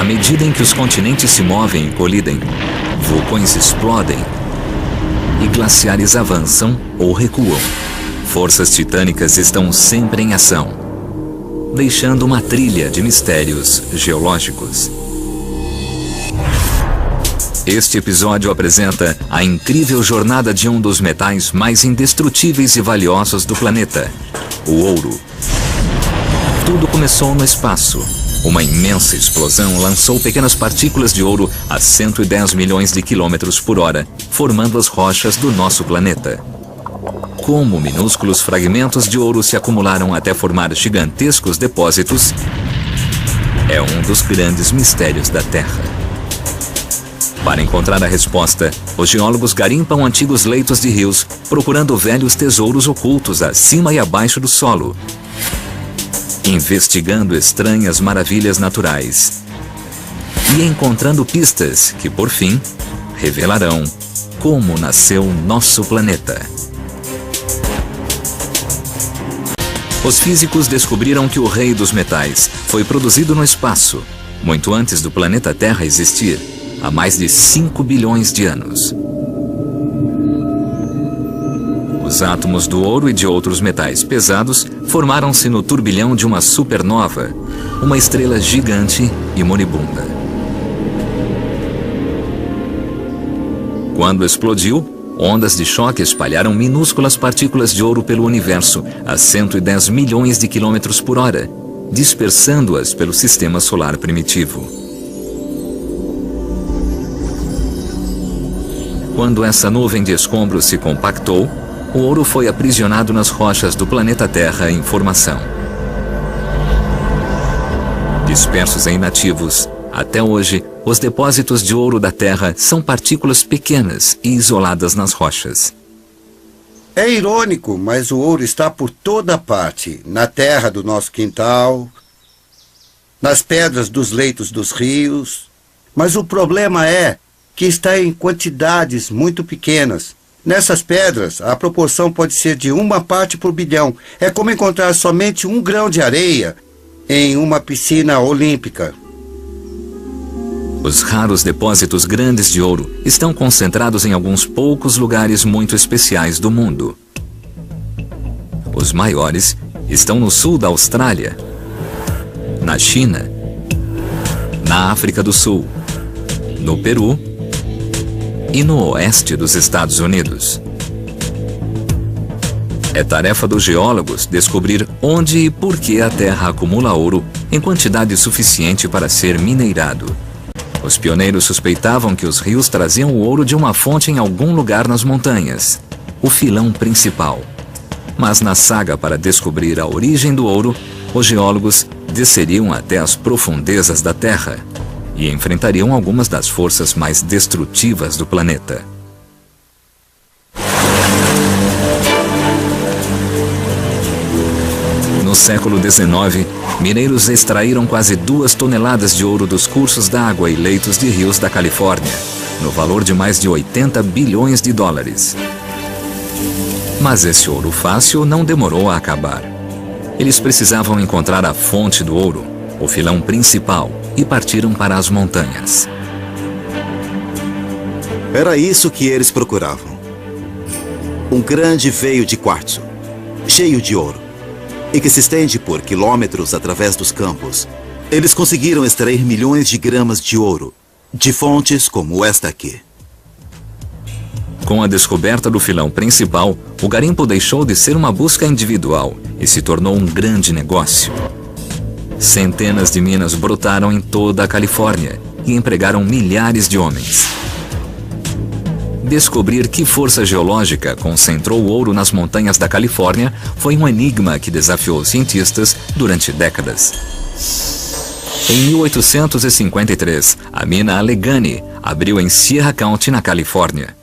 medida em que os continentes se movem e colidem, vulcões explodem e glaciares avançam ou recuam. Forças titânicas estão sempre em ação, deixando uma trilha de mistérios geológicos. Este episódio apresenta a incrível jornada de um dos metais mais indestrutíveis e valiosos do planeta, o ouro. Tudo começou no espaço. Uma imensa explosão lançou pequenas partículas de ouro a 110 milhões de quilômetros por hora, formando as rochas do nosso planeta. Como minúsculos fragmentos de ouro se acumularam até formar gigantescos depósitos, é um dos grandes mistérios da Terra. Para encontrar a resposta, os geólogos garimpam antigos leitos de rios, procurando velhos tesouros ocultos acima e abaixo do solo, investigando estranhas maravilhas naturais e encontrando pistas que, por fim, revelarão como nasceu nosso planeta. Os físicos descobriram que o rei dos metais foi produzido no espaço, muito antes do planeta Terra existir, há mais de 5 bilhões de anos. Os átomos do ouro e de outros metais pesados formaram-se no turbilhão de uma supernova, uma estrela gigante e moribunda. Quando explodiu, ondas de choque espalharam minúsculas partículas de ouro pelo universo a 110 milhões de quilômetros por hora, dispersando-as pelo sistema solar primitivo. Quando essa nuvem de escombros se compactou, o ouro foi aprisionado nas rochas do planeta Terra em formação. Dispersos e inativos, até hoje, os depósitos de ouro da Terra são partículas pequenas e isoladas nas rochas. É irônico, mas o ouro está por toda parte, na terra do nosso quintal, nas pedras dos leitos dos rios. Mas o problema é que está em quantidades muito pequenas. Nessas pedras, a proporção pode ser de 1 parte por bilhão. É como encontrar somente 1 grão de areia em uma piscina olímpica. Os raros depósitos grandes de ouro estão concentrados em alguns poucos lugares muito especiais do mundo. Os maiores estão no sul da Austrália, na China, na África do Sul, no Peru e no oeste dos Estados Unidos. É tarefa dos geólogos descobrir onde e por que a Terra acumula ouro em quantidade suficiente para ser minerado. Os pioneiros suspeitavam que os rios traziam o ouro de uma fonte em algum lugar nas montanhas, o filão principal. Mas na saga para descobrir a origem do ouro, os geólogos desceriam até as profundezas da Terra e enfrentariam algumas das forças mais destrutivas do planeta. No século XIX, mineiros extraíram quase 2 toneladas de ouro dos cursos d'água e leitos de rios da Califórnia, no valor de mais de 80 bilhões de dólares. Mas esse ouro fácil não demorou a acabar. Eles precisavam encontrar a fonte do ouro, o filão principal, e partiram para as montanhas. Era isso que eles procuravam. Um grande veio de quartzo, cheio de ouro, e que se estende por quilômetros através dos campos. Eles conseguiram extrair milhões de gramas de ouro, de fontes como esta aqui. Com a descoberta do filão principal, o garimpo deixou de ser uma busca individual e se tornou um grande negócio. Centenas de minas brotaram em toda a Califórnia e empregaram milhares de homens. Descobrir que força geológica concentrou o ouro nas montanhas da Califórnia foi um enigma que desafiou os cientistas durante décadas. Em 1853, a mina Allegheny abriu em Sierra County, na Califórnia.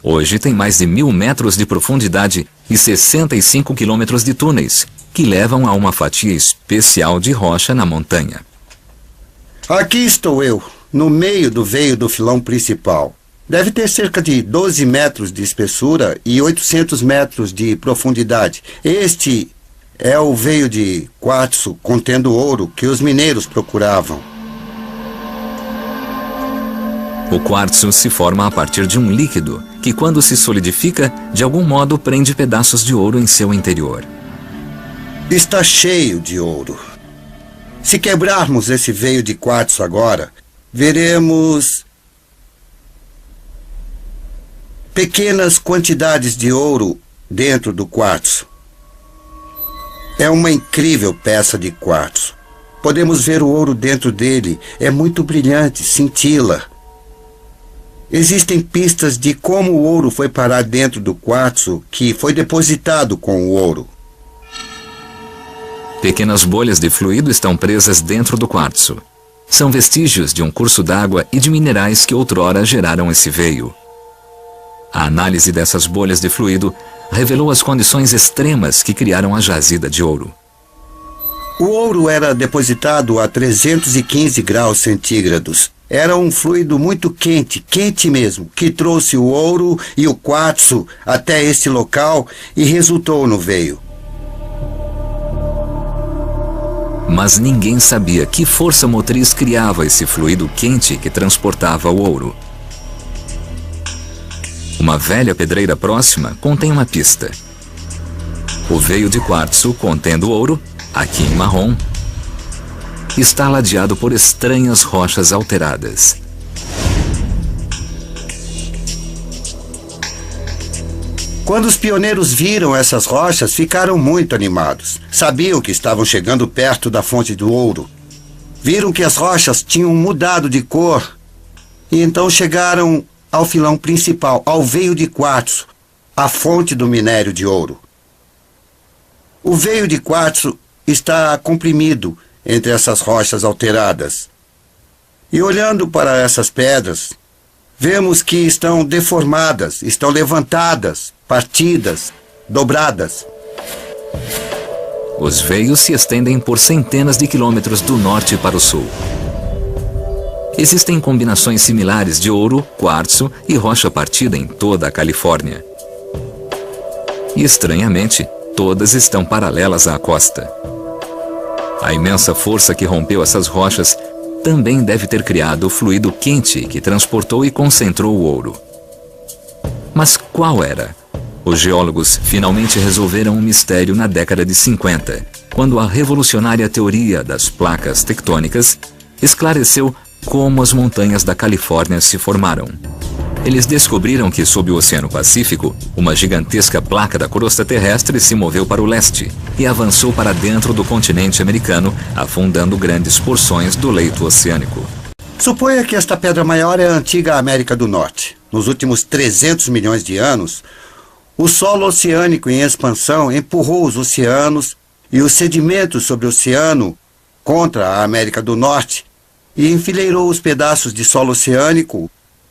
Hoje tem mais de 1.000 metros de profundidade e 65 quilômetros de túneis, que levam a uma fatia especial de rocha na montanha. Aqui estou eu, no meio do veio do filão principal. Deve ter cerca de 12 metros de espessura e 800 metros de profundidade. Este é o veio de quartzo contendo ouro que os mineiros procuravam. O quartzo se forma a partir de um líquido que, quando se solidifica, de algum modo prende pedaços de ouro em seu interior. Está cheio de ouro. Se quebrarmos esse veio de quartzo agora, veremos pequenas quantidades de ouro dentro do quartzo. É uma incrível peça de quartzo. Podemos ver o ouro dentro dele. É muito brilhante, cintila. Existem pistas de como o ouro foi parar dentro do quartzo que foi depositado com o ouro. Pequenas bolhas de fluido estão presas dentro do quartzo. São vestígios de um curso d'água e de minerais que outrora geraram esse veio. A análise dessas bolhas de fluido revelou as condições extremas que criaram a jazida de ouro. O ouro era depositado a 315 graus centígrados. Era um fluido muito quente, quente mesmo, que trouxe o ouro e o quartzo até esse local e resultou no veio. Mas ninguém sabia que força motriz criava esse fluido quente que transportava o ouro. Uma velha pedreira próxima contém uma pista. O veio de quartzo contendo ouro, aqui em marrom, está ladeado por estranhas rochas alteradas. Quando os pioneiros viram essas rochas, ficaram muito animados. Sabiam que estavam chegando perto da fonte do ouro. Viram que as rochas tinham mudado de cor e então chegaram ao filão principal, ao veio de quartzo, a fonte do minério de ouro. O veio de quartzo está comprimido entre essas rochas alteradas. E olhando para essas pedras, vemos que estão deformadas, estão levantadas, partidas, dobradas. Os veios se estendem por centenas de quilômetros do norte para o sul. Existem combinações similares de ouro, quartzo e rocha partida em toda a Califórnia. E, estranhamente, todas estão paralelas à costa. A imensa força que rompeu essas rochas também deve ter criado o fluido quente que transportou e concentrou o ouro. Mas qual era? Os geólogos finalmente resolveram um mistério na década de 50, quando a revolucionária teoria das placas tectônicas esclareceu como as montanhas da Califórnia se formaram. Eles descobriram que, sob o Oceano Pacífico, uma gigantesca placa da crosta terrestre se moveu para o leste e avançou para dentro do continente americano, afundando grandes porções do leito oceânico. Suponha que esta pedra maior é a antiga América do Norte. Nos últimos 300 milhões de anos, o solo oceânico em expansão empurrou os oceanos e os sedimentos sobre o oceano contra a América do Norte e enfileirou os pedaços de solo oceânico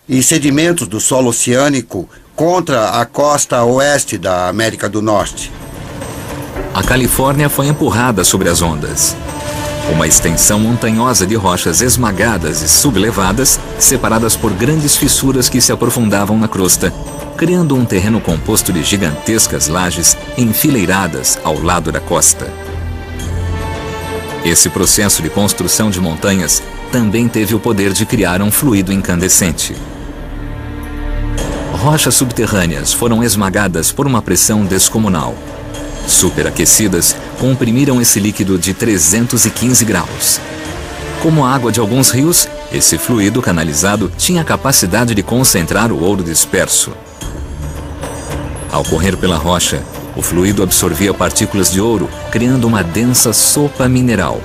e sedimentos do solo oceânico contra a costa oeste da América do Norte. A Califórnia foi empurrada sobre as ondas. Uma extensão montanhosa de rochas esmagadas e sublevadas, separadas por grandes fissuras que se aprofundavam na crosta, criando um terreno composto de gigantescas lajes enfileiradas ao lado da costa. Esse processo de construção de montanhas também teve o poder de criar um fluido incandescente. Rochas subterrâneas foram esmagadas por uma pressão descomunal. Superaquecidas, comprimiram esse líquido de 315 graus. Como a água de alguns rios, esse fluido canalizado tinha a capacidade de concentrar o ouro disperso. Ao correr pela rocha, o fluido absorvia partículas de ouro, criando uma densa sopa mineral.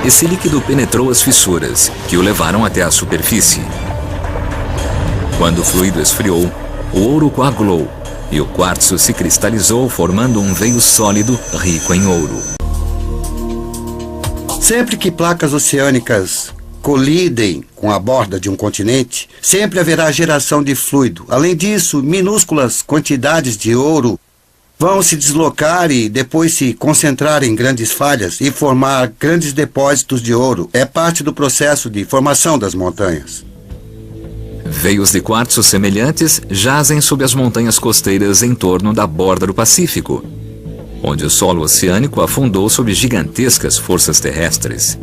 Esse líquido penetrou as fissuras, que o levaram até a superfície. Quando o fluido esfriou, o ouro coagulou e o quartzo se cristalizou, formando um veio sólido rico em ouro. Sempre que placas oceânicas colidem com a borda de um continente, sempre haverá geração de fluido. Além disso, minúsculas quantidades de ouro vão se deslocar e depois se concentrar em grandes falhas e formar grandes depósitos de ouro. É parte do processo de formação das montanhas. Veios de quartzo semelhantes jazem sob as montanhas costeiras em torno da borda do Pacífico, onde o solo oceânico afundou sob gigantescas forças terrestres.